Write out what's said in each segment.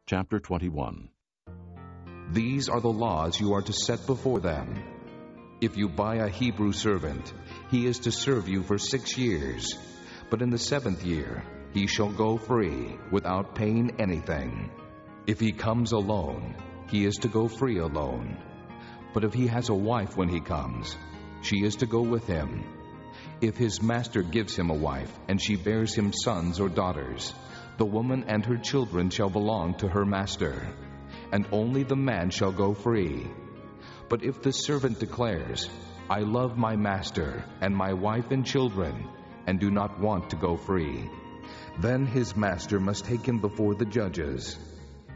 Chapter 21. These are the laws you are to set before them. If you buy a Hebrew servant, he is to serve you for 6 years. But in the 7th year, he shall go free, without paying anything. If he comes alone, he is to go free alone. But if he has a wife when he comes, she is to go with him. If his master gives him a wife, and she bears him sons or daughters, the woman and her children shall belong to her master, and only the man shall go free. But if the servant declares, I love my master and my wife and children, and do not want to go free, then his master must take him before the judges.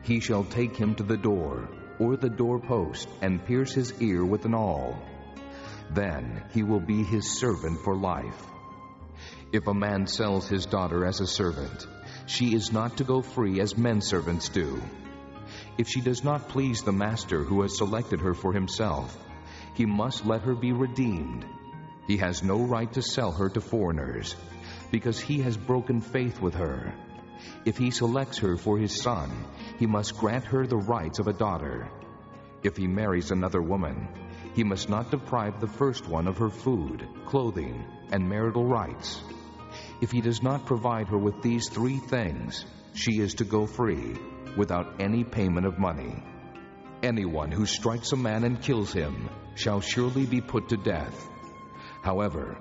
He shall take him to the door, or the doorpost, and pierce his ear with an awl. Then he will be his servant for life. If a man sells his daughter as a servant, she is not to go free as men servants do. If she does not please the master who has selected her for himself, he must let her be redeemed. He has no right to sell her to foreigners, because he has broken faith with her. If he selects her for his son, he must grant her the rights of a daughter. If he marries another woman, he must not deprive the first one of her food, clothing, and marital rights. If he does not provide her with these 3 things, she is to go free, without any payment of money. Anyone who strikes a man and kills him shall surely be put to death. However,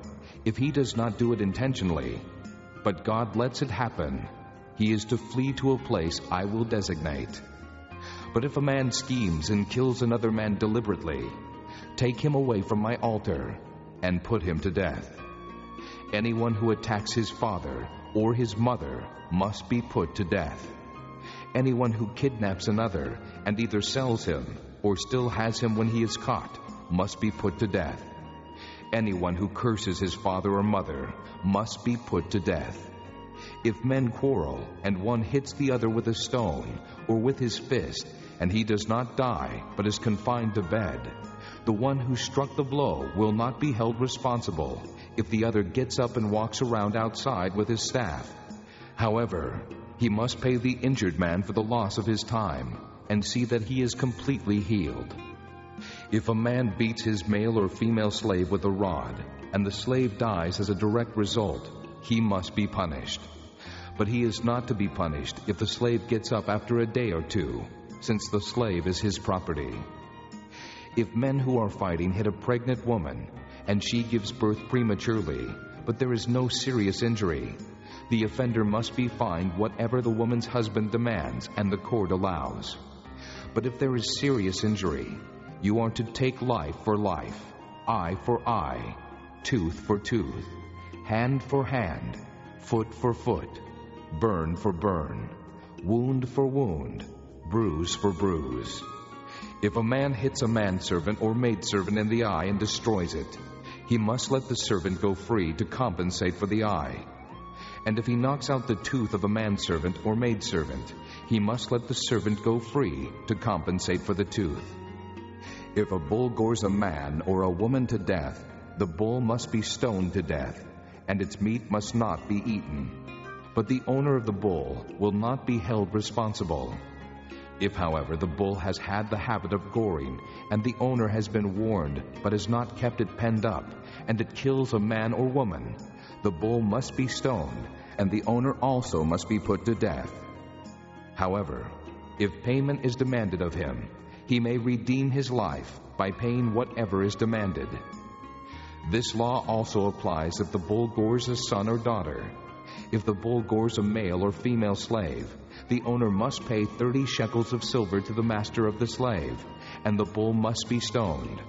if he does not do it intentionally, but God lets it happen, he is to flee to a place I will designate. But if a man schemes and kills another man deliberately, take him away from my altar and put him to death. Anyone who attacks his father or his mother must be put to death. Anyone who kidnaps another and either sells him or still has him when he is caught must be put to death. Anyone who curses his father or mother must be put to death. If men quarrel and one hits the other with a stone or with his fist, and he does not die but is confined to bed, the one who struck the blow will not be held responsible if the other gets up and walks around outside with his staff. However, he must pay the injured man for the loss of his time and see that he is completely healed. If a man beats his male or female slave with a rod, and the slave dies as a direct result, he must be punished. But he is not to be punished if the slave gets up after a day or 2, since the slave is his property. If men who are fighting hit a pregnant woman, and she gives birth prematurely, but there is no serious injury, the offender must be fined whatever the woman's husband demands and the court allows. But if there is serious injury, you are to take life for life, eye for eye, tooth for tooth, hand for hand, foot for foot, burn for burn, wound for wound, bruise for bruise. If a man hits a manservant or maidservant in the eye and destroys it, he must let the servant go free to compensate for the eye. And if he knocks out the tooth of a manservant or maidservant, he must let the servant go free to compensate for the tooth. If a bull gores a man or a woman to death, the bull must be stoned to death, and its meat must not be eaten. But the owner of the bull will not be held responsible. If, however, the bull has had the habit of goring, and the owner has been warned but has not kept it penned up, and it kills a man or woman, the bull must be stoned, and the owner also must be put to death. However, if payment is demanded of him, he may redeem his life by paying whatever is demanded. This law also applies if the bull gores a son or daughter. If the bull gores a male or female slave, the owner must pay 30 shekels of silver to the master of the slave, and the bull must be stoned.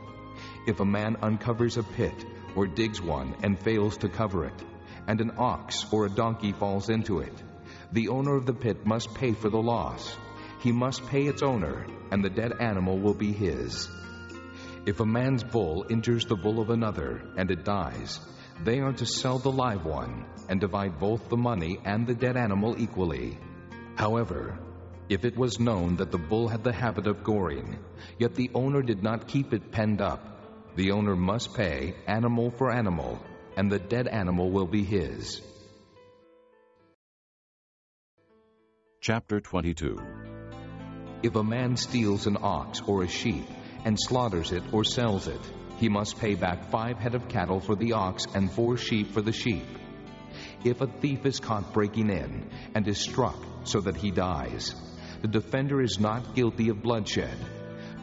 If a man uncovers a pit or digs one and fails to cover it, and an ox or a donkey falls into it, the owner of the pit must pay for the loss. He must pay its owner, and the dead animal will be his. If a man's bull injures the bull of another, and it dies, they are to sell the live one, and divide both the money and the dead animal equally. However, if it was known that the bull had the habit of goring, yet the owner did not keep it penned up, the owner must pay animal for animal, and the dead animal will be his. Chapter 22. If a man steals an ox or a sheep and slaughters it or sells it, he must pay back 5 head of cattle for the ox and 4 sheep for the sheep. If a thief is caught breaking in and is struck so that he dies, the defender is not guilty of bloodshed.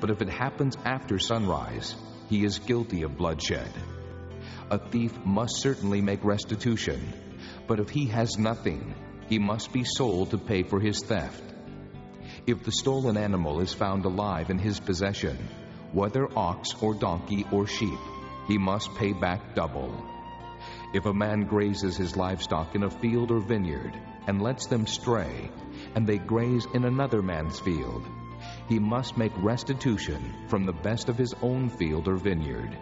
But if it happens after sunrise, he is guilty of bloodshed. A thief must certainly make restitution, but if he has nothing, he must be sold to pay for his theft. If the stolen animal is found alive in his possession, whether ox or donkey or sheep, he must pay back double. If a man grazes his livestock in a field or vineyard and lets them stray, and they graze in another man's field, he must make restitution from the best of his own field or vineyard.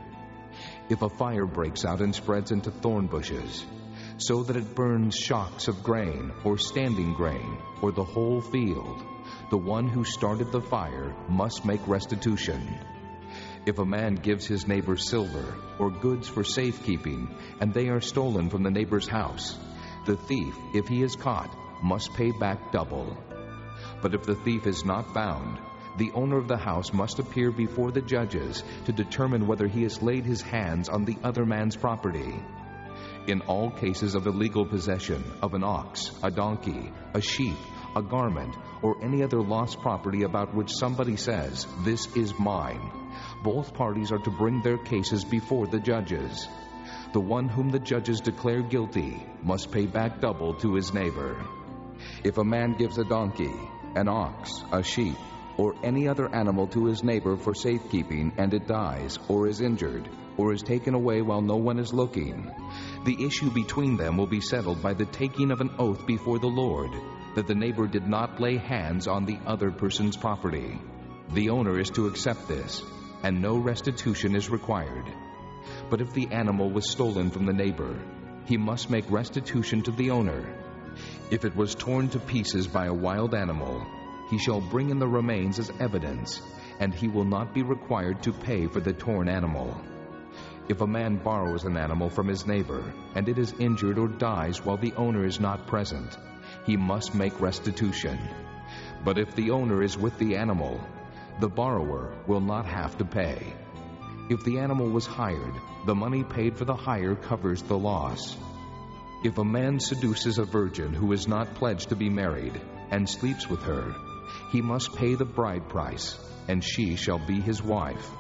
If a fire breaks out and spreads into thorn bushes, so that it burns shocks of grain or standing grain or the whole field, the one who started the fire must make restitution. If a man gives his neighbor silver or goods for safekeeping, and they are stolen from the neighbor's house, the thief, if he is caught, must pay back double. But if the thief is not found, the owner of the house must appear before the judges to determine whether he has laid his hands on the other man's property. In all cases of illegal possession of an ox, a donkey, a sheep, a garment, or any other lost property about which somebody says, "This is mine," both parties are to bring their cases before the judges. The one whom the judges declare guilty must pay back double to his neighbor. If a man gives a donkey, an ox, a sheep, or any other animal to his neighbor for safekeeping, and it dies, or is injured, or is taken away while no one is looking, the issue between them will be settled by the taking of an oath before the Lord that the neighbor did not lay hands on the other person's property. The owner is to accept this, and no restitution is required. But if the animal was stolen from the neighbor, he must make restitution to the owner. If it was torn to pieces by a wild animal, he shall bring in the remains as evidence, and he will not be required to pay for the torn animal. If a man borrows an animal from his neighbor, and it is injured or dies while the owner is not present, he must make restitution. But if the owner is with the animal, the borrower will not have to pay. If the animal was hired, the money paid for the hire covers the loss. If a man seduces a virgin who is not pledged to be married and sleeps with her, he must pay the bride price, and she shall be his wife.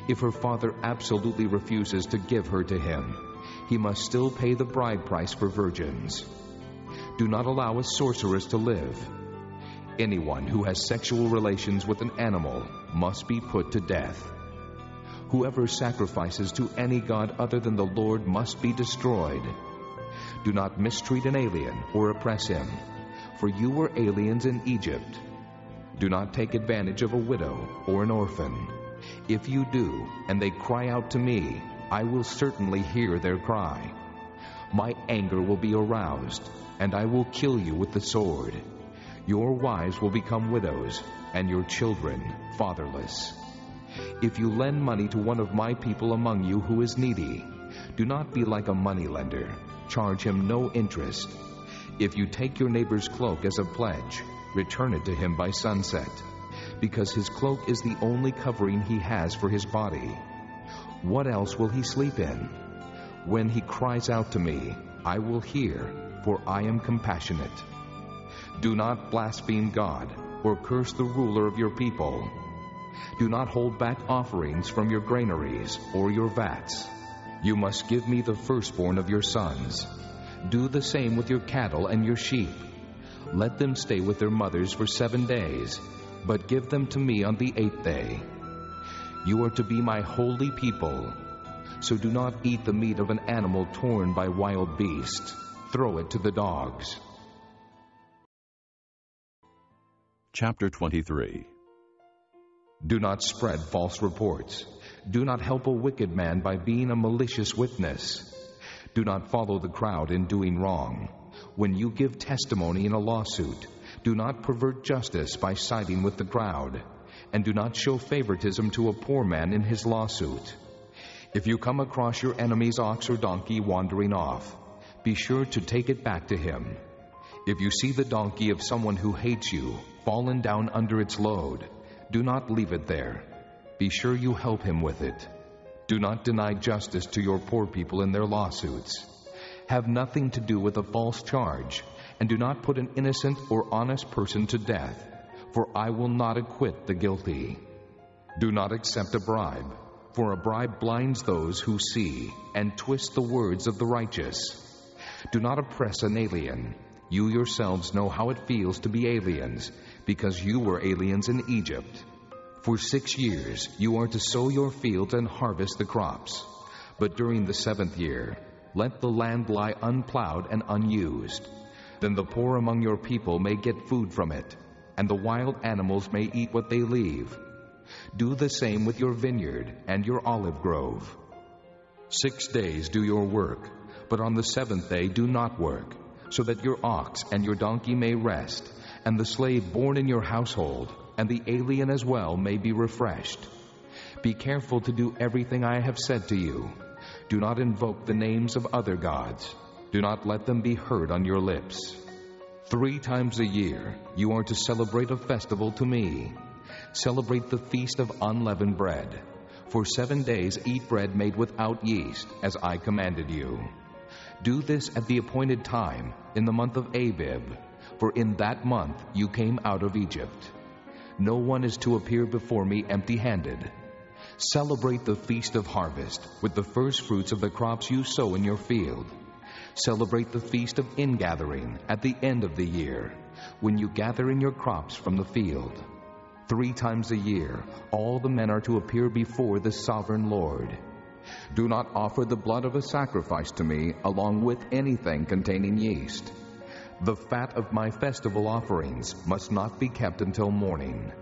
If her father absolutely refuses to give her to him, he must still pay the bride price for virgins. Do not allow a sorceress to live. Anyone who has sexual relations with an animal must be put to death. Whoever sacrifices to any god other than the Lord must be destroyed. Do not mistreat an alien or oppress him, for you were aliens in Egypt. Do not take advantage of a widow or an orphan. If you do, and they cry out to me, I will certainly hear their cry. My anger will be aroused, and I will kill you with the sword. Your wives will become widows, and your children fatherless. If you lend money to one of my people among you who is needy, do not be like a moneylender. Charge him no interest. If you take your neighbor's cloak as a pledge, return it to him by sunset, because his cloak is the only covering he has for his body. What else will he sleep in? When he cries out to me, I will hear, for I am compassionate. Do not blaspheme God or curse the ruler of your people. Do not hold back offerings from your granaries or your vats. You must give me the firstborn of your sons. Do the same with your cattle and your sheep. Let them stay with their mothers for 7 days, but give them to me on the 8th day. You are to be my holy people. So do not eat the meat of an animal torn by wild beasts. Throw it to the dogs. Chapter 23. Do not spread false reports. Do not help a wicked man by being a malicious witness. Do not follow the crowd in doing wrong. When you give testimony in a lawsuit, do not pervert justice by siding with the crowd, and do not show favoritism to a poor man in his lawsuit. If you come across your enemy's ox or donkey wandering off, be sure to take it back to him. If you see the donkey of someone who hates you fallen down under its load, do not leave it there. Be sure you help him with it. Do not deny justice to your poor people in their lawsuits. Have nothing to do with a false charge, and do not put an innocent or honest person to death, for I will not acquit the guilty. Do not accept a bribe, for a bribe blinds those who see and twists the words of the righteous. Do not oppress an alien. You yourselves know how it feels to be aliens, because you were aliens in Egypt. For 6 years you are to sow your fields and harvest the crops. But during the 7th year, let the land lie unplowed and unused. Then the poor among your people may get food from it, and the wild animals may eat what they leave. Do the same with your vineyard and your olive grove. 6 days do your work, but on the 7th day do not work, so that your ox and your donkey may rest, and the slave born in your household, and the alien as well, may be refreshed. Be careful to do everything I have said to you. Do not invoke the names of other gods. Do not let them be heard on your lips. 3 times a year you are to celebrate a festival to me. Celebrate the feast of unleavened bread. For 7 days eat bread made without yeast, as I commanded you. Do this at the appointed time, in the month of Abib, for in that month you came out of Egypt. No one is to appear before me empty-handed. Celebrate the feast of harvest with the first fruits of the crops you sow in your field. Celebrate the feast of ingathering at the end of the year, when you gather in your crops from the field. 3 times a year all the men are to appear before the sovereign Lord. Do not offer the blood of a sacrifice to me along with anything containing yeast. The fat of my festival offerings must not be kept until morning.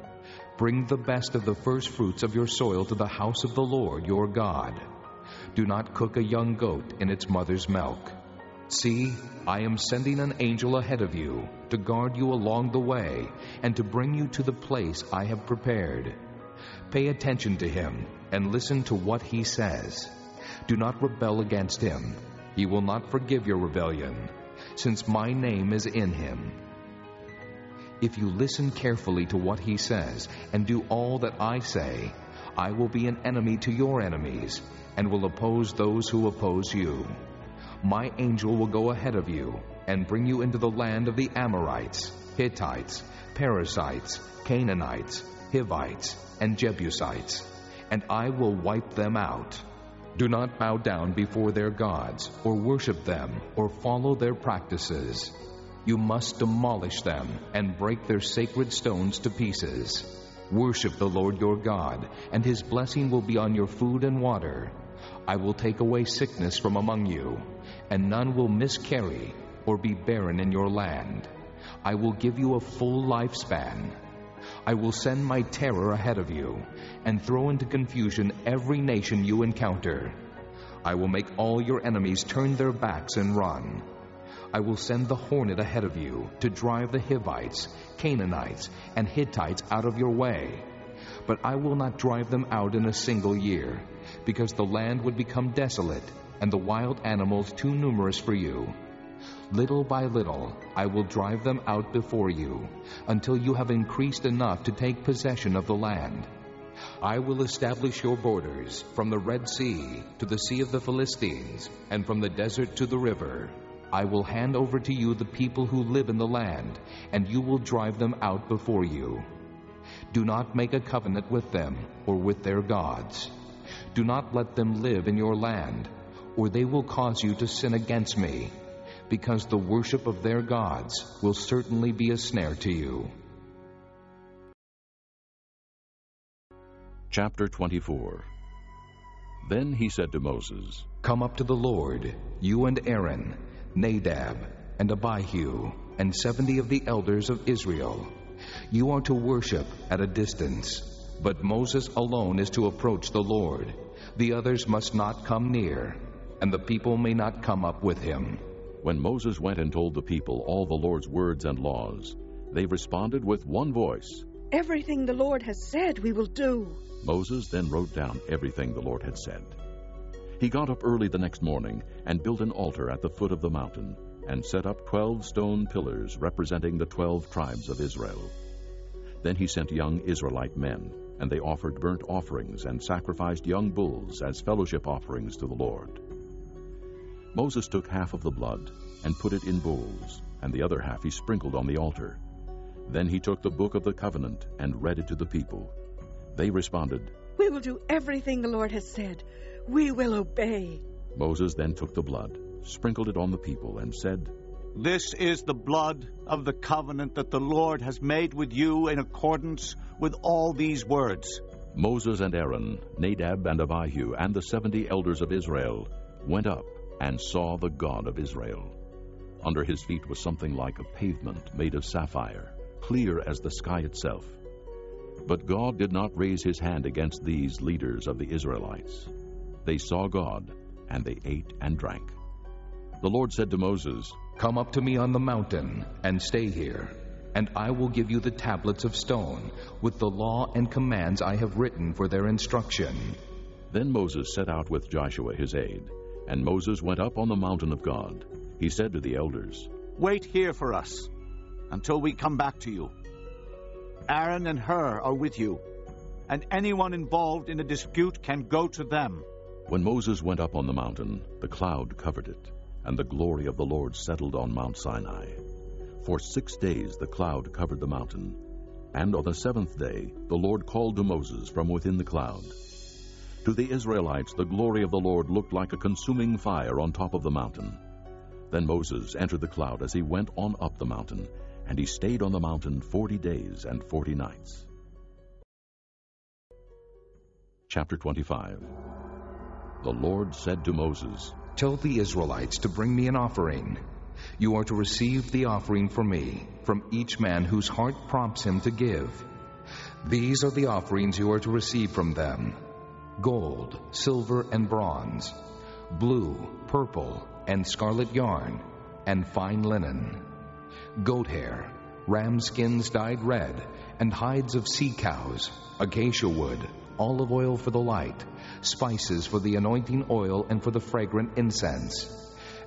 Bring the best of the first fruits of your soil to the house of the Lord your God. Do not cook a young goat in its mother's milk. See, I am sending an angel ahead of you to guard you along the way and to bring you to the place I have prepared. Pay attention to him and listen to what he says. Do not rebel against him. He will not forgive your rebellion, since my name is in him. If you listen carefully to what he says and do all that I say, I will be an enemy to your enemies and will oppose those who oppose you. My angel will go ahead of you and bring you into the land of the Amorites, Hittites, Perizzites, Canaanites, Hivites, and Jebusites, and I will wipe them out. Do not bow down before their gods, or worship them, or follow their practices. You must demolish them and break their sacred stones to pieces. Worship the Lord your God, and his blessing will be on your food and water. I will take away sickness from among you, and none will miscarry or be barren in your land. I will give you a full lifespan. I will send my terror ahead of you and throw into confusion every nation you encounter. I will make all your enemies turn their backs and run. I will send the hornet ahead of you to drive the Hivites, Canaanites, and Hittites out of your way. But I will not drive them out in a single year, because the land would become desolate and the wild animals too numerous for you. Little by little, I will drive them out before you, until you have increased enough to take possession of the land. I will establish your borders from the Red Sea to the Sea of the Philistines, and from the desert to the river. I will hand over to you the people who live in the land, and you will drive them out before you. Do not make a covenant with them or with their gods. Do not let them live in your land, or they will cause you to sin against me, because the worship of their gods will certainly be a snare to you. Chapter 24. Then he said to Moses, Come up to the Lord, you and Aaron, Nadab, and Abihu, and 70 of the elders of Israel. You are to worship at a distance, but Moses alone is to approach the Lord. The others must not come near, and the people may not come up with him. When Moses went and told the people all the Lord's words and laws, they responded with one voice, Everything the Lord has said we will do. Moses then wrote down everything the Lord had said. He got up early the next morning and built an altar at the foot of the mountain, and set up 12 stone pillars representing the 12 tribes of Israel. Then he sent young Israelite men, and they offered burnt offerings and sacrificed young bulls as fellowship offerings to the Lord. Moses took half of the blood and put it in bowls, and the other half he sprinkled on the altar. Then he took the book of the covenant and read it to the people. They responded, "We will do everything the Lord has said. We will obey." Moses then took the blood, sprinkled it on the people, and said, "This is the blood of the covenant that the Lord has made with you in accordance with all these words." Moses and Aaron, Nadab and Abihu, and the 70 elders of Israel went up and saw the God of Israel. Under his feet was something like a pavement made of sapphire, clear as the sky itself. But God did not raise his hand against these leaders of the Israelites. They saw God, and they ate and drank. The Lord said to Moses, "Come up to me on the mountain and stay here, and I will give you the tablets of stone with the law and commands I have written for their instruction." Then Moses set out with Joshua his aide, and Moses went up on the mountain of God. He said to the elders, "Wait here for us until we come back to you. Aaron and Hur are with you, and anyone involved in a dispute can go to them." When Moses went up on the mountain, the cloud covered it, and the glory of the Lord settled on Mount Sinai. For 6 days the cloud covered the mountain, and on the 7th day the Lord called to Moses from within the cloud. To the Israelites the glory of the Lord looked like a consuming fire on top of the mountain. Then Moses entered the cloud as he went on up the mountain, and he stayed on the mountain 40 days and 40 nights. Chapter 25. The Lord said to Moses, "Tell the Israelites to bring me an offering. You are to receive the offering for me, from each man whose heart prompts him to give. These are the offerings you are to receive from them: gold, silver, and bronze, blue, purple, and scarlet yarn, and fine linen, goat hair, ram skins dyed red, and hides of sea cows, acacia wood, olive oil for the light, spices for the anointing oil and for the fragrant incense,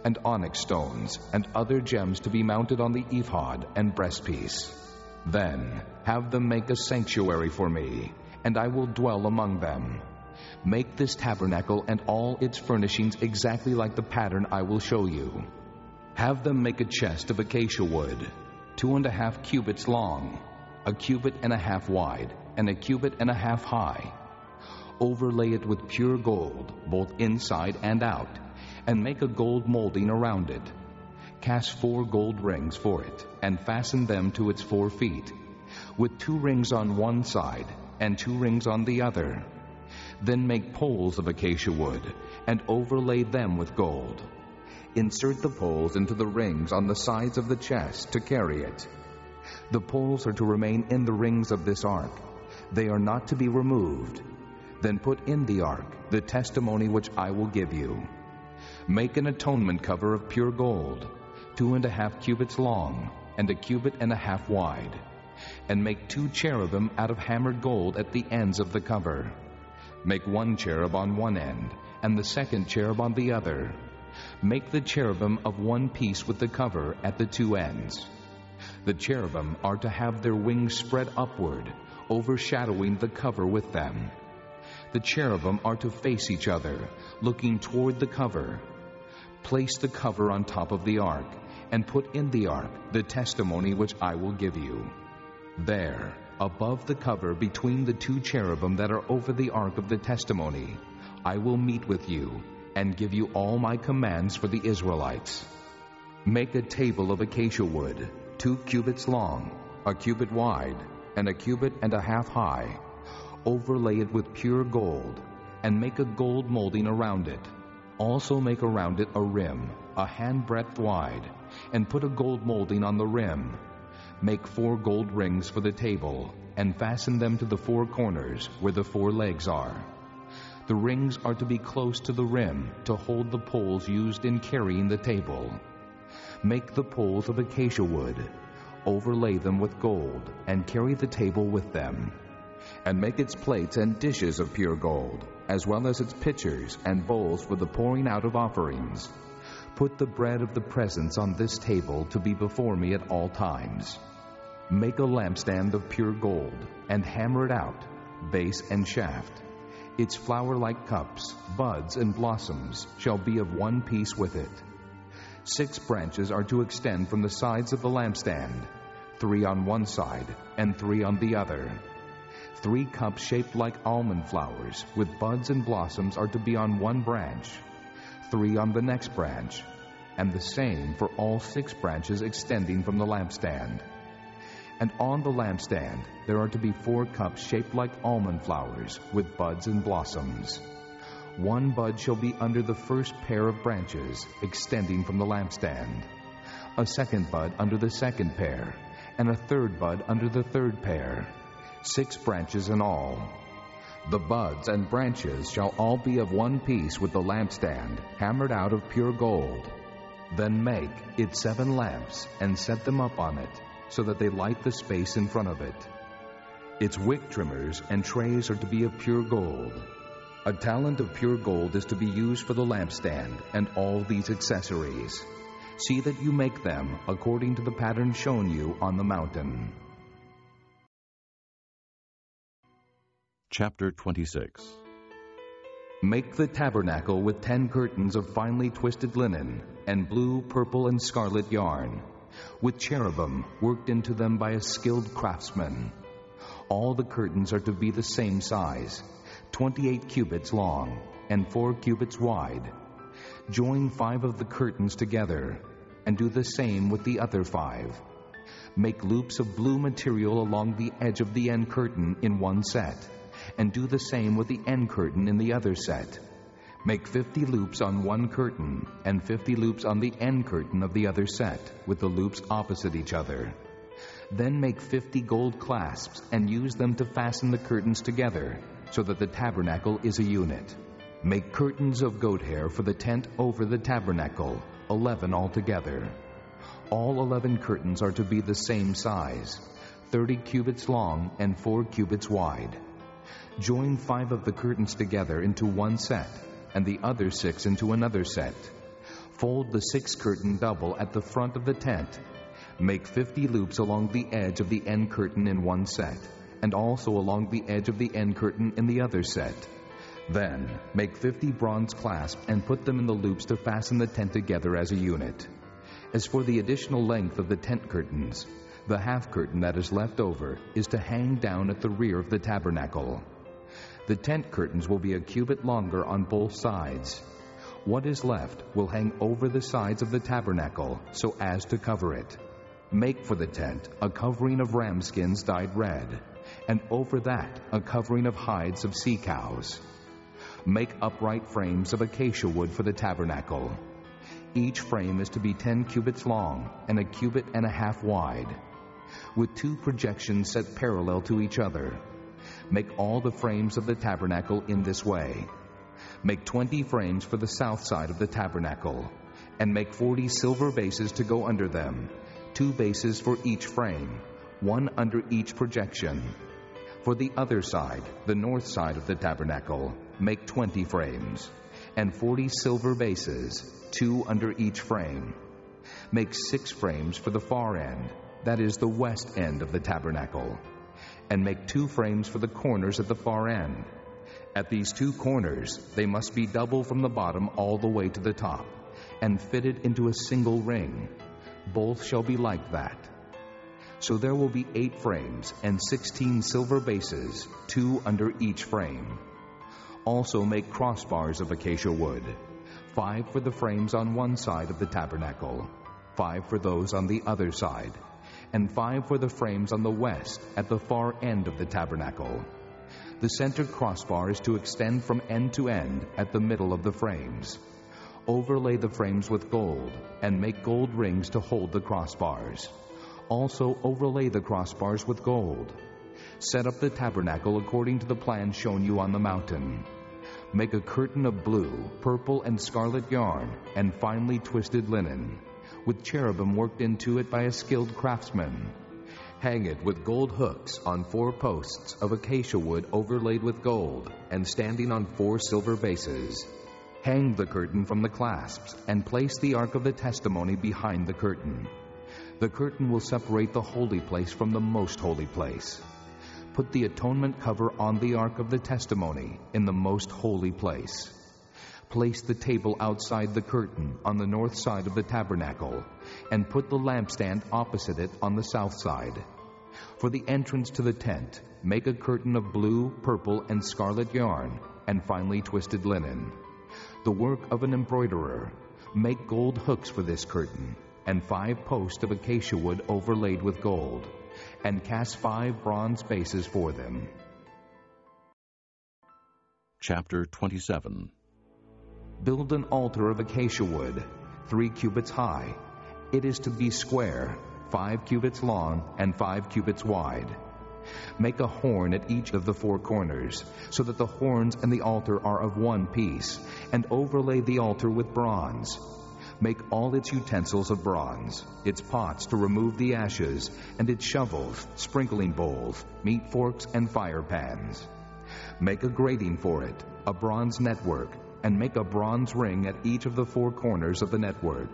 and onyx stones, and other gems to be mounted on the ephod and breastpiece. Then have them make a sanctuary for me, and I will dwell among them. Make this tabernacle and all its furnishings exactly like the pattern I will show you. Have them make a chest of acacia wood, 2.5 cubits long, 1.5 cubits wide, and 1.5 cubits high. Overlay it with pure gold, both inside and out, and make a gold molding around it. Cast 4 gold rings for it, and fasten them to its 4 feet, with 2 rings on one side and 2 rings on the other. Then make poles of acacia wood, and overlay them with gold. Insert the poles into the rings on the sides of the chest to carry it. The poles are to remain in the rings of this ark. They are not to be removed. Then put in the ark the testimony which I will give you. Make an atonement cover of pure gold, 2.5 cubits long, and 1.5 cubits wide, and make 2 cherubim out of hammered gold at the ends of the cover. Make 1 cherub on one end, and the 2nd cherub on the other. Make the cherubim of one piece with the cover at the 2 ends. The cherubim are to have their wings spread upward, overshadowing the cover with them. The cherubim are to face each other, looking toward the cover. Place the cover on top of the ark, and put in the ark the testimony which I will give you. There, above the cover between the 2 cherubim that are over the ark of the testimony, I will meet with you and give you all my commands for the Israelites. Make a table of acacia wood, 2 cubits long, 1 cubit wide, and 1.5 cubits high. Overlay it with pure gold, and make a gold molding around it. Also make around it a rim, a handbreadth wide, and put a gold molding on the rim. Make 4 gold rings for the table, and fasten them to the 4 corners where the 4 legs are. The rings are to be close to the rim to hold the poles used in carrying the table. Make the poles of acacia wood, overlay them with gold, and carry the table with them. And make its plates and dishes of pure gold, as well as its pitchers and bowls for the pouring out of offerings. Put the bread of the presence on this table to be before me at all times. Make a lampstand of pure gold, and hammer it out, base and shaft. Its flower-like cups, buds, and blossoms shall be of one piece with it. 6 branches are to extend from the sides of the lampstand, 3 on one side and 3 on the other. 3 cups shaped like almond flowers, with buds and blossoms, are to be on one branch, 3 on the next branch, and the same for all 6 branches extending from the lampstand. And on the lampstand there are to be 4 cups shaped like almond flowers, with buds and blossoms. 1 bud shall be under the first pair of branches, extending from the lampstand, a 2nd bud under the 2nd pair, and a 3rd bud under the 3rd pair, 6 branches in all. The buds and branches shall all be of one piece with the lampstand, hammered out of pure gold. Then make it 7 lamps, and set them up on it, so that they light the space in front of it. Its wick trimmers and trays are to be of pure gold. A talent of pure gold is to be used for the lampstand and all these accessories. See that you make them according to the pattern shown you on the mountain. Chapter 26. Make the tabernacle with 10 curtains of finely twisted linen, and blue, purple, and scarlet yarn, with cherubim worked into them by a skilled craftsman. All the curtains are to be the same size, 28 cubits long and 4 cubits wide. Join 5 of the curtains together, and do the same with the other 5. Make loops of blue material along the edge of the end curtain in one set, and do the same with the end curtain in the other set. Make 50 loops on one curtain, and 50 loops on the end curtain of the other set, with the loops opposite each other. Then make 50 gold clasps, and use them to fasten the curtains together, so that the tabernacle is a unit. Make curtains of goat hair for the tent over the tabernacle, 11 altogether. All 11 curtains are to be the same size, 30 cubits long and 4 cubits wide. Join 5 of the curtains together into one set, and the other 6 into another set. Fold the 6th curtain double at the front of the tent. Make 50 loops along the edge of the end curtain in one set, and also along the edge of the end curtain in the other set. Then make 50 bronze clasps and put them in the loops to fasten the tent together as a unit. As for the additional length of the tent curtains, the half curtain that is left over is to hang down at the rear of the tabernacle. The tent curtains will be a cubit longer on both sides. What is left will hang over the sides of the tabernacle so as to cover it. Make for the tent a covering of ram skins dyed red, and over that a covering of hides of sea cows. Make upright frames of acacia wood for the tabernacle. Each frame is to be 10 cubits long and a cubit and a half wide, with 2 projections set parallel to each other. Make all the frames of the tabernacle in this way. Make 20 frames for the south side of the tabernacle, and make 40 silver bases to go under them, 2 bases for each frame, 1 under each projection. For the other side, the north side of the tabernacle, make 20 frames, and 40 silver bases, 2 under each frame. Make 6 frames for the far end, that is the west end of the tabernacle, and make 2 frames for the corners at the far end. At these 2 corners, they must be double from the bottom all the way to the top, and fitted into a single ring. Both shall be like that. So there will be 8 frames and 16 silver bases, 2 under each frame. Also make crossbars of acacia wood, 5 for the frames on one side of the tabernacle, 5 for those on the other side, and 5 for the frames on the west at the far end of the tabernacle. The center crossbar is to extend from end to end at the middle of the frames. Overlay the frames with gold, and make gold rings to hold the crossbars. Also overlay the crossbars with gold. Set up the tabernacle according to the plan shown you on the mountain. Make a curtain of blue, purple, and scarlet yarn, and finely twisted linen, with cherubim worked into it by a skilled craftsman. Hang it with gold hooks on 4 posts of acacia wood overlaid with gold, and standing on 4 silver bases. Hang the curtain from the clasps and place the ark of the testimony behind the curtain. The curtain will separate the holy place from the most holy place. Put the atonement cover on the ark of the testimony in the most holy place. Place the table outside the curtain on the north side of the tabernacle, and put the lampstand opposite it on the south side. For the entrance to the tent, make a curtain of blue, purple, and scarlet yarn, and finely twisted linen. The work of an embroiderer. Make gold hooks for this curtain, and 5 posts of acacia wood overlaid with gold, and cast 5 bronze bases for them. Chapter 27. Build an altar of acacia wood, 3 cubits high. It is to be square, 5 cubits long and 5 cubits wide. Make a horn at each of the 4 corners, so that the horns and the altar are of one piece, and overlay the altar with bronze. Make all its utensils of bronze, its pots to remove the ashes, and its shovels, sprinkling bowls, meat forks, and fire pans. Make a grating for it, a bronze network, and make a bronze ring at each of the 4 corners of the network.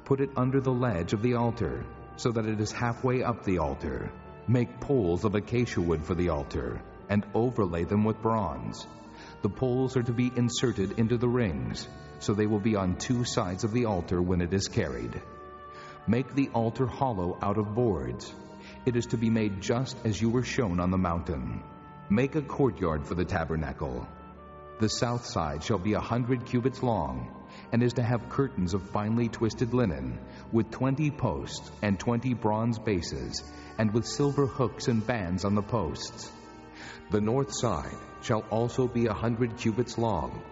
Put it under the ledge of the altar, so that it is halfway up the altar. Make poles of acacia wood for the altar, and overlay them with bronze. The poles are to be inserted into the rings, so they will be on 2 sides of the altar when it is carried. Make the altar hollow out of boards. It is to be made just as you were shown on the mountain. Make a courtyard for the tabernacle. The south side shall be 100 cubits long, and is to have curtains of finely twisted linen, with 20 posts and 20 bronze bases, and with silver hooks and bands on the posts. The north side shall also be 100 cubits long,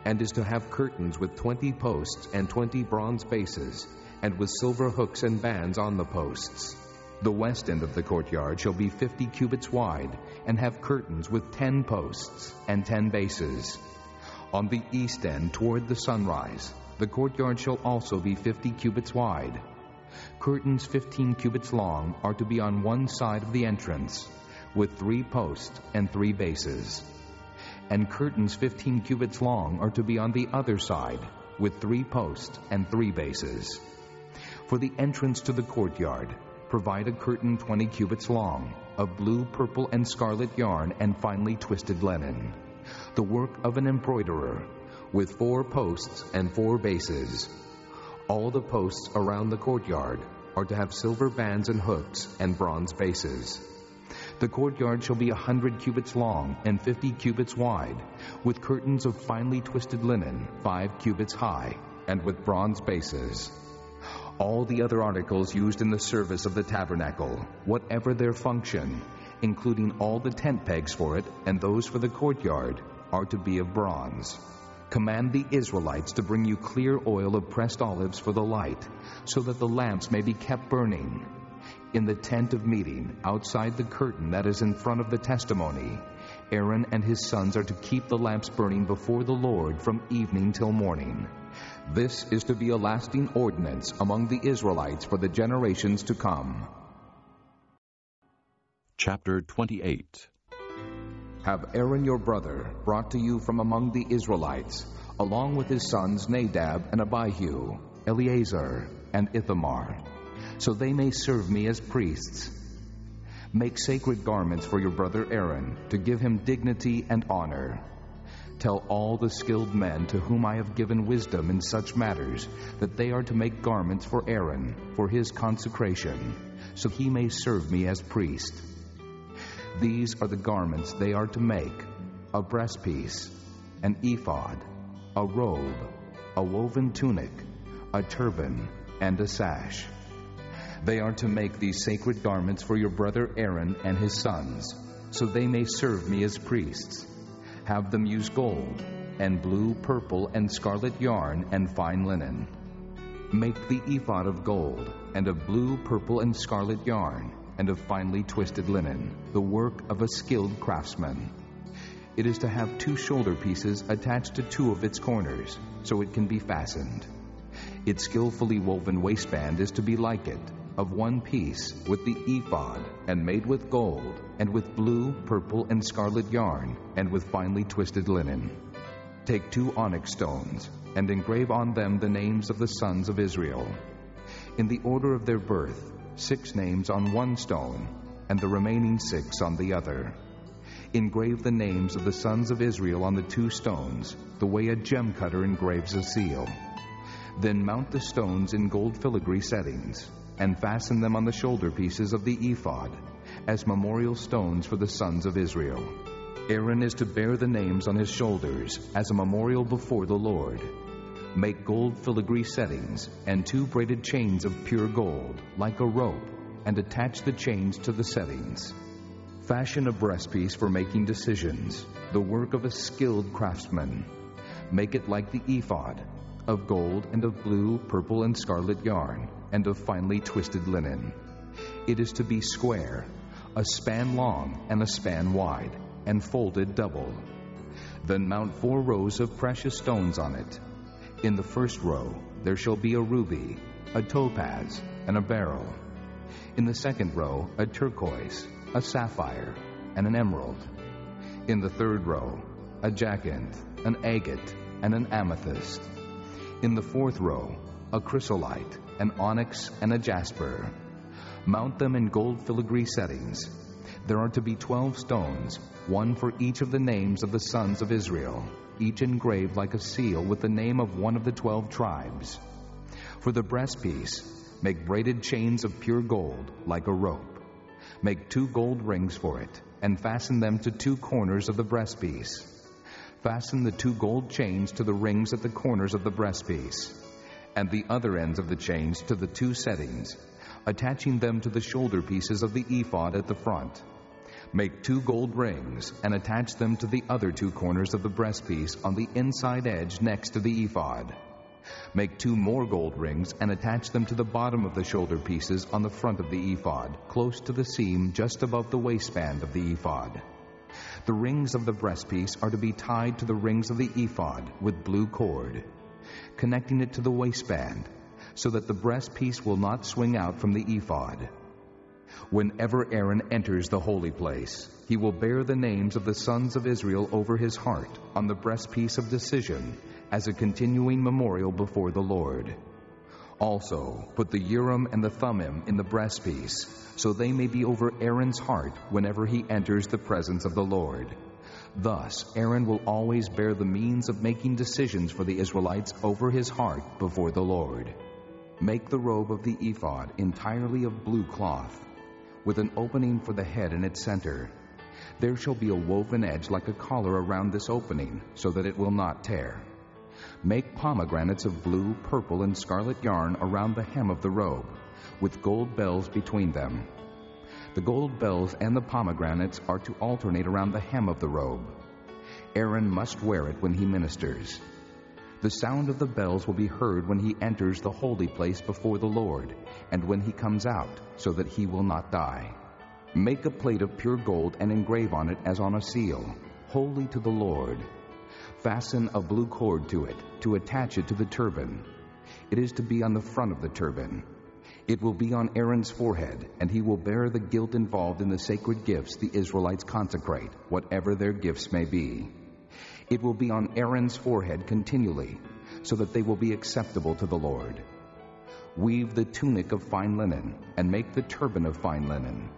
and is to have curtains with 20 posts and 20 bronze bases, and with silver hooks and bands on the posts. The west end of the courtyard shall be 50 cubits wide, and have curtains with 10 posts and 10 bases. On the east end toward the sunrise, the courtyard shall also be 50 cubits wide. Curtains 15 cubits long are to be on one side of the entrance, with 3 posts and 3 bases. And curtains 15 cubits long are to be on the other side, with 3 posts and 3 bases. For the entrance to the courtyard, provide a curtain 20 cubits long, of blue, purple, and scarlet yarn and finely twisted linen, the work of an embroiderer, with 4 posts and 4 bases. All the posts around the courtyard are to have silver bands and hooks and bronze bases. The courtyard shall be 100 cubits long and 50 cubits wide, with curtains of finely twisted linen, 5 cubits high, and with bronze bases. All the other articles used in the service of the tabernacle, whatever their function, including all the tent pegs for it and those for the courtyard, are to be of bronze. Command the Israelites to bring you clear oil of pressed olives for the light, so that the lamps may be kept burning. In the tent of meeting, outside the curtain that is in front of the testimony, Aaron and his sons are to keep the lamps burning before the Lord from evening till morning. This is to be a lasting ordinance among the Israelites for the generations to come. Chapter 28. Have Aaron your brother brought to you from among the Israelites, along with his sons Nadab and Abihu, Eleazar and Ithamar, so they may serve me as priests. Make sacred garments for your brother Aaron, to give him dignity and honor. Tell all the skilled men to whom I have given wisdom in such matters that they are to make garments for Aaron for his consecration, so he may serve me as priest. These are the garments they are to make: a breastpiece, an ephod, a robe, a woven tunic, a turban, and a sash. They are to make these sacred garments for your brother Aaron and his sons, so they may serve me as priests. Have them use gold, and blue, purple, and scarlet yarn, and fine linen. Make the ephod of gold, and of blue, purple, and scarlet yarn, and of finely twisted linen, the work of a skilled craftsman. It is to have 2 shoulder pieces attached to 2 of its corners, so it can be fastened. Its skillfully woven waistband is to be like it, of one piece with the ephod, and made with gold, and with blue, purple, and scarlet yarn, and with finely twisted linen. Take 2 onyx stones, and engrave on them the names of the sons of Israel, in the order of their birth, 6 names on one stone, and the remaining 6 on the other. Engrave the names of the sons of Israel on the 2 stones, the way a gem cutter engraves a seal. Then mount the stones in gold filigree settings, and fasten them on the shoulder pieces of the ephod, as memorial stones for the sons of Israel. Aaron is to bear the names on his shoulders as a memorial before the Lord. Make gold filigree settings and 2 braided chains of pure gold, like a rope, and attach the chains to the settings. Fashion a breastpiece for making decisions, the work of a skilled craftsman. Make it like the ephod, of gold and of blue, purple, and scarlet yarn, and of finely twisted linen. It is to be square, a span long and a span wide, and folded double. Then mount 4 rows of precious stones on it. In the first row there shall be a ruby, a topaz, and a beryl. In the second row a turquoise, a sapphire, and an emerald. In the third row a jacinth, an agate, and an amethyst. In the fourth row a chrysolite, an onyx, and a jasper. Mount them in gold filigree settings. There are to be 12 stones, 1 for each of the names of the sons of Israel, each engraved like a seal with the name of one of the 12 tribes. For the breastpiece, make braided chains of pure gold, like a rope. Make 2 gold rings for it, and fasten them to 2 corners of the breastpiece. Fasten the 2 gold chains to the rings at the corners of the breastpiece, and the other ends of the chains to the 2 settings, attaching them to the shoulder pieces of the ephod at the front. Make 2 gold rings and attach them to the other 2 corners of the breastpiece on the inside edge next to the ephod. Make 2 more gold rings and attach them to the bottom of the shoulder pieces on the front of the ephod, close to the seam just above the waistband of the ephod. The rings of the breastpiece are to be tied to the rings of the ephod with blue cord, connecting it to the waistband, so that the breastpiece will not swing out from the ephod. Whenever Aaron enters the holy place, he will bear the names of the sons of Israel over his heart on the breastpiece of decision as a continuing memorial before the Lord. Also, put the Urim and the Thummim in the breastpiece, so they may be over Aaron's heart whenever he enters the presence of the Lord. Thus, Aaron will always bear the means of making decisions for the Israelites over his heart before the Lord. Make the robe of the ephod entirely of blue cloth, with an opening for the head in its center. There shall be a woven edge like a collar around this opening, so that it will not tear. Make pomegranates of blue, purple, and scarlet yarn around the hem of the robe, with gold bells between them. The gold bells and the pomegranates are to alternate around the hem of the robe. Aaron must wear it when he ministers. The sound of the bells will be heard when he enters the holy place before the Lord, and when he comes out, so that he will not die. Make a plate of pure gold and engrave on it as on a seal, holy to the Lord. Fasten a blue cord to it, to attach it to the turban. It is to be on the front of the turban. It will be on Aaron's forehead, and he will bear the guilt involved in the sacred gifts the Israelites consecrate, whatever their gifts may be. It will be on Aaron's forehead continually, so that they will be acceptable to the Lord. Weave the tunic of fine linen, and make the turban of fine linen.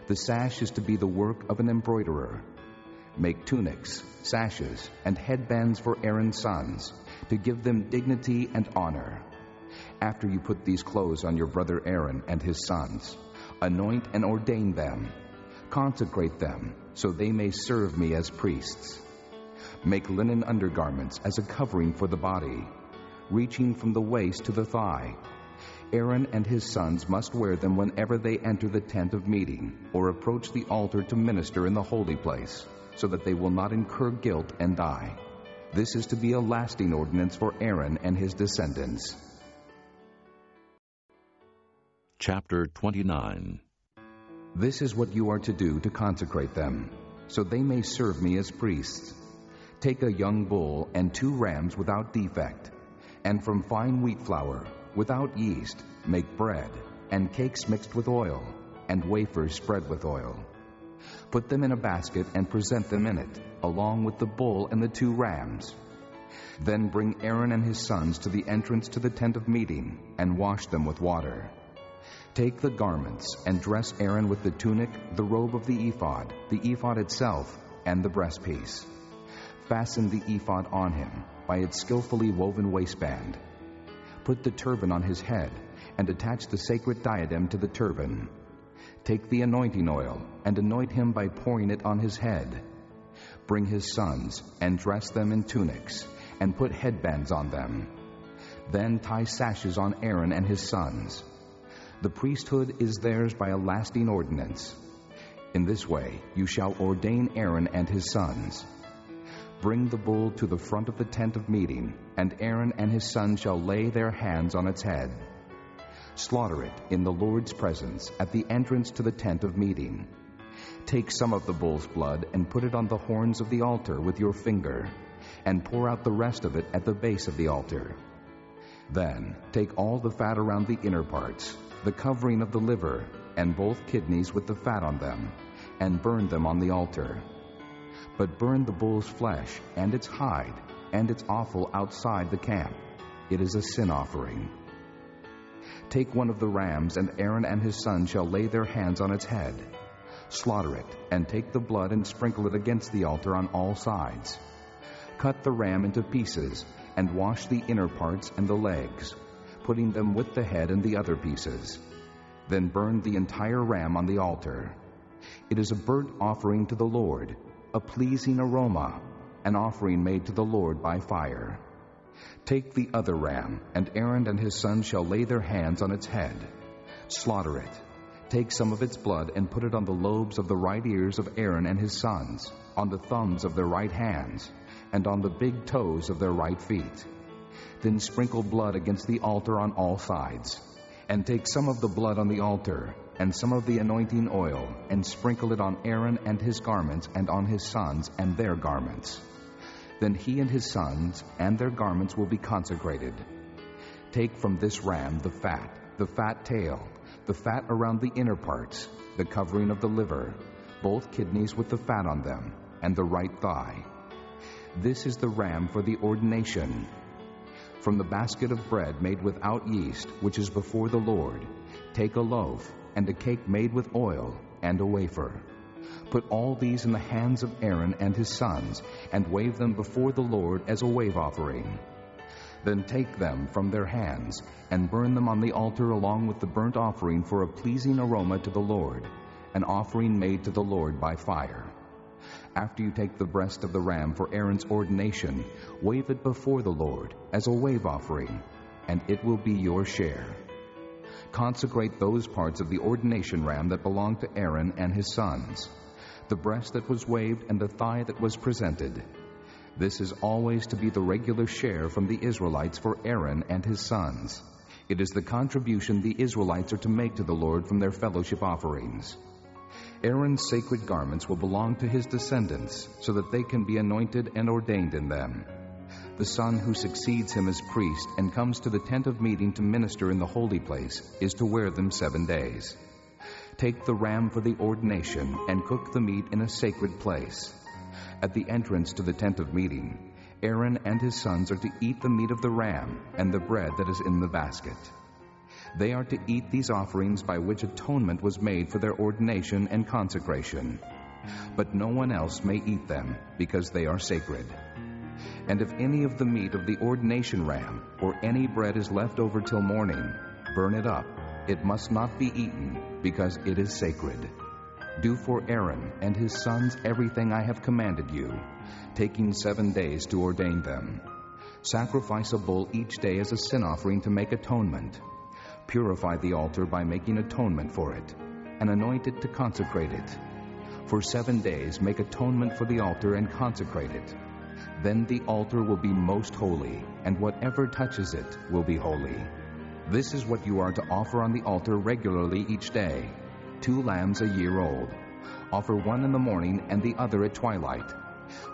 The sash is to be the work of an embroiderer. Make tunics, sashes, and headbands for Aaron's sons, to give them dignity and honor. After you put these clothes on your brother Aaron and his sons, anoint and ordain them. Consecrate them, so they may serve me as priests. Make linen undergarments as a covering for the body, reaching from the waist to the thigh. Aaron and his sons must wear them whenever they enter the tent of meeting or approach the altar to minister in the holy place, so that they will not incur guilt and die. This is to be a lasting ordinance for Aaron and his descendants. Chapter 29. This is what you are to do to consecrate them, so they may serve me as priests. Take a young bull and 2 rams without defect, and from fine wheat flour, without yeast, make bread, and cakes mixed with oil, and wafers spread with oil. Put them in a basket and present them in it, along with the bull and the 2 rams. Then bring Aaron and his sons to the entrance to the tent of meeting, and wash them with water. Take the garments, and dress Aaron with the tunic, the robe of the ephod itself, and the breastpiece. Fasten the ephod on him by its skillfully woven waistband. Put the turban on his head, and attach the sacred diadem to the turban. Take the anointing oil, and anoint him by pouring it on his head. Bring his sons, and dress them in tunics, and put headbands on them. Then tie sashes on Aaron and his sons. The priesthood is theirs by a lasting ordinance. In this way you shall ordain Aaron and his sons. Bring the bull to the front of the tent of meeting, and Aaron and his sons shall lay their hands on its head. Slaughter it in the Lord's presence at the entrance to the tent of meeting. Take some of the bull's blood and put it on the horns of the altar with your finger, and pour out the rest of it at the base of the altar. Then take all the fat around the inner parts, the covering of the liver, and both kidneys with the fat on them, and burn them on the altar. But burn the bull's flesh and its hide and its offal outside the camp. It is a sin offering. Take one of the rams, and Aaron and his sons shall lay their hands on its head. Slaughter it, and take the blood and sprinkle it against the altar on all sides. Cut the ram into pieces, and wash the inner parts and the legs, putting them with the head and the other pieces. Then burn the entire ram on the altar. It is a burnt offering to the Lord, a pleasing aroma, an offering made to the Lord by fire. Take the other ram, and Aaron and his sons shall lay their hands on its head. Slaughter it. Take some of its blood and put it on the lobes of the right ears of Aaron and his sons, on the thumbs of their right hands, and on the big toes of their right feet. Then sprinkle blood against the altar on all sides. And take some of the blood on the altar, and some of the anointing oil, and sprinkle it on Aaron and his garments, and on his sons and their garments. Then he and his sons and their garments will be consecrated. Take from this ram the fat tail, the fat around the inner parts, the covering of the liver, both kidneys with the fat on them, and the right thigh. This is the ram for the ordination. From the basket of bread made without yeast, which is before the Lord, take a loaf, and a cake made with oil, and a wafer. Put all these in the hands of Aaron and his sons, and wave them before the Lord as a wave offering. Then take them from their hands, and burn them on the altar along with the burnt offering for a pleasing aroma to the Lord, an offering made to the Lord by fire. After you take the breast of the ram for Aaron's ordination, wave it before the Lord as a wave offering, and it will be your share. Consecrate those parts of the ordination ram that belong to Aaron and his sons, the breast that was waved and the thigh that was presented. This is always to be the regular share from the Israelites for Aaron and his sons. It is the contribution the Israelites are to make to the Lord from their fellowship offerings. Aaron's sacred garments will belong to his descendants, so that they can be anointed and ordained in them. The son who succeeds him as priest and comes to the tent of meeting to minister in the holy place is to wear them 7 days. Take the ram for the ordination and cook the meat in a sacred place. At the entrance to the tent of meeting, Aaron and his sons are to eat the meat of the ram and the bread that is in the basket. They are to eat these offerings by which atonement was made for their ordination and consecration. But no one else may eat them, because they are sacred. And if any of the meat of the ordination ram or any bread is left over till morning, burn it up. It must not be eaten, because it is sacred. Do for Aaron and his sons everything I have commanded you, taking 7 days to ordain them. Sacrifice a bull each day as a sin offering to make atonement. Purify the altar by making atonement for it, and anoint it to consecrate it. For 7 days make atonement for the altar and consecrate it. Then the altar will be most holy, and whatever touches it will be holy. This is what you are to offer on the altar regularly each day: 2 lambs a year old. Offer one in the morning and the other at twilight.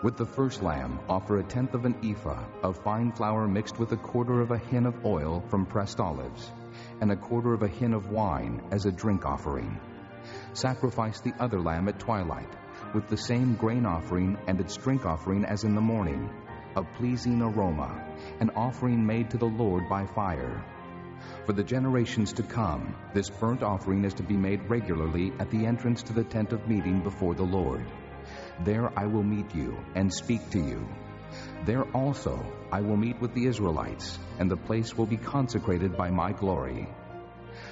With the first lamb, offer 1/10 of an ephah of fine flour mixed with 1/4 of a hin of oil from pressed olives, and 1/4 of a hin of wine as a drink offering. Sacrifice the other lamb at twilight, with the same grain offering and its drink offering as in the morning, a pleasing aroma, an offering made to the Lord by fire. For the generations to come, this burnt offering is to be made regularly at the entrance to the tent of meeting before the Lord. There I will meet you and speak to you. There also I will meet with the Israelites, and the place will be consecrated by my glory.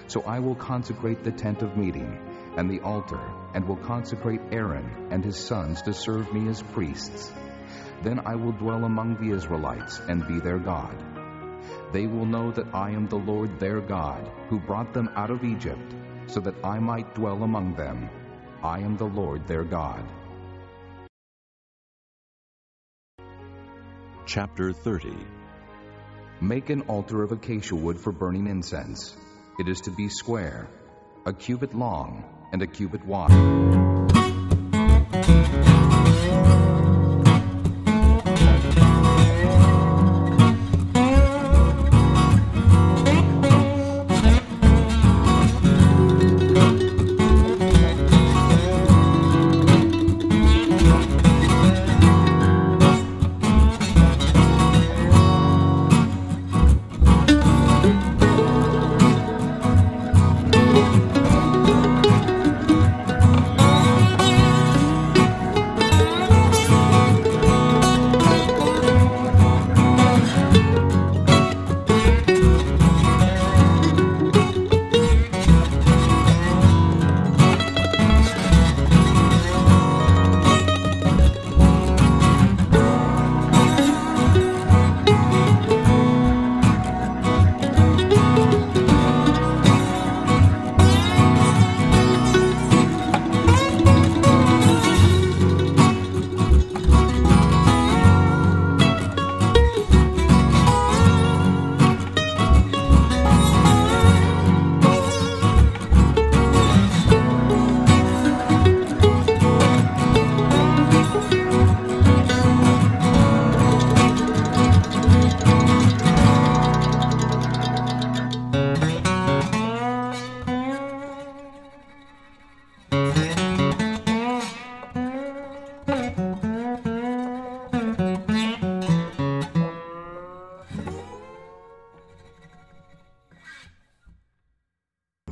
So I will consecrate the tent of meeting and the altar, and will consecrate Aaron and his sons to serve me as priests. Then I will dwell among the Israelites and be their God. They will know that I am the Lord their God, who brought them out of Egypt, so that I might dwell among them. I am the Lord their God. Chapter 30. Make an altar of acacia wood for burning incense. It is to be square, a cubit long, and a cubit wide.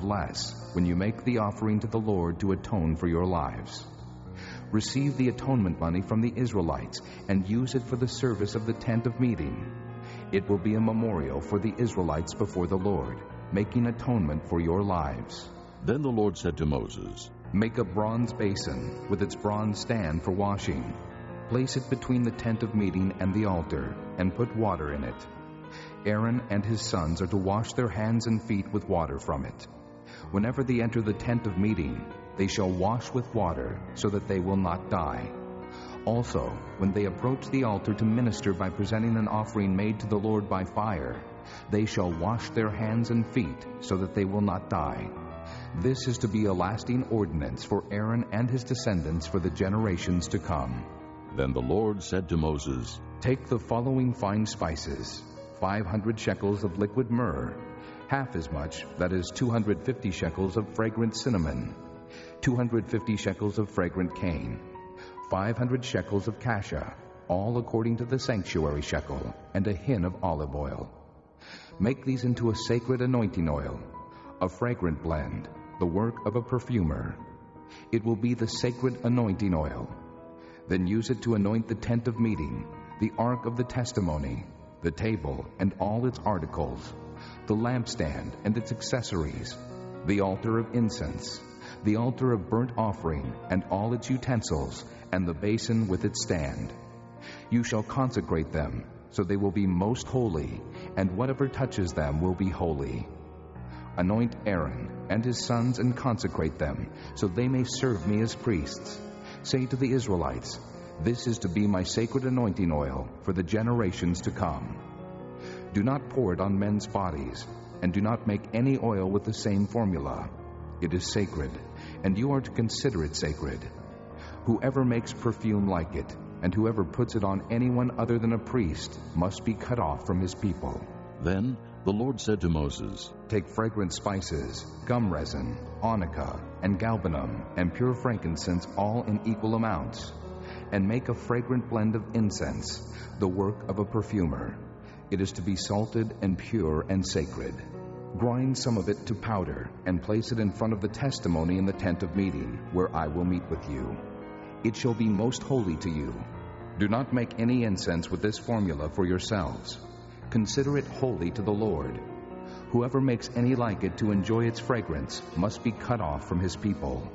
Less when you make the offering to the Lord to atone for your lives. Receive the atonement money from the Israelites and use it for the service of the tent of meeting. It will be a memorial for the Israelites before the Lord, making atonement for your lives. Then the Lord said to Moses, Make a bronze basin with its bronze stand for washing. Place it between the tent of meeting and the altar, and put water in it. Aaron and his sons are to wash their hands and feet with water from it. Whenever they enter the tent of meeting, they shall wash with water, so that they will not die. Also, when they approach the altar to minister by presenting an offering made to the Lord by fire, they shall wash their hands and feet, so that they will not die. This is to be a lasting ordinance for Aaron and his descendants for the generations to come. Then the Lord said to Moses, Take the following fine spices, 500 shekels of liquid myrrh, half as much, that is 250 shekels of fragrant cinnamon, 250 shekels of fragrant cane, 500 shekels of cassia, all according to the sanctuary shekel, and a hin of olive oil. Make these into a sacred anointing oil, a fragrant blend, the work of a perfumer. It will be the sacred anointing oil. Then use it to anoint the tent of meeting, the ark of the testimony, the table and all its articles, the lampstand and its accessories, the altar of incense, the altar of burnt offering and all its utensils, and the basin with its stand. You shall consecrate them, so they will be most holy, and whatever touches them will be holy. Anoint Aaron and his sons and consecrate them, so they may serve me as priests. Say to the Israelites, This is to be my sacred anointing oil for the generations to come. Do not pour it on men's bodies, and do not make any oil with the same formula. It is sacred, and you are to consider it sacred. Whoever makes perfume like it, and whoever puts it on anyone other than a priest, must be cut off from his people. Then the Lord said to Moses, Take fragrant spices, gum resin, onycha, and galbanum, and pure frankincense, all in equal amounts. and make a fragrant blend of incense, the work of a perfumer. It is to be salted and pure and sacred. Grind some of it to powder and place it in front of the testimony in the tent of meeting, where I will meet with you. It shall be most holy to you. Do not make any incense with this formula for yourselves. Consider it holy to the Lord. Whoever makes any like it to enjoy its fragrance must be cut off from his people.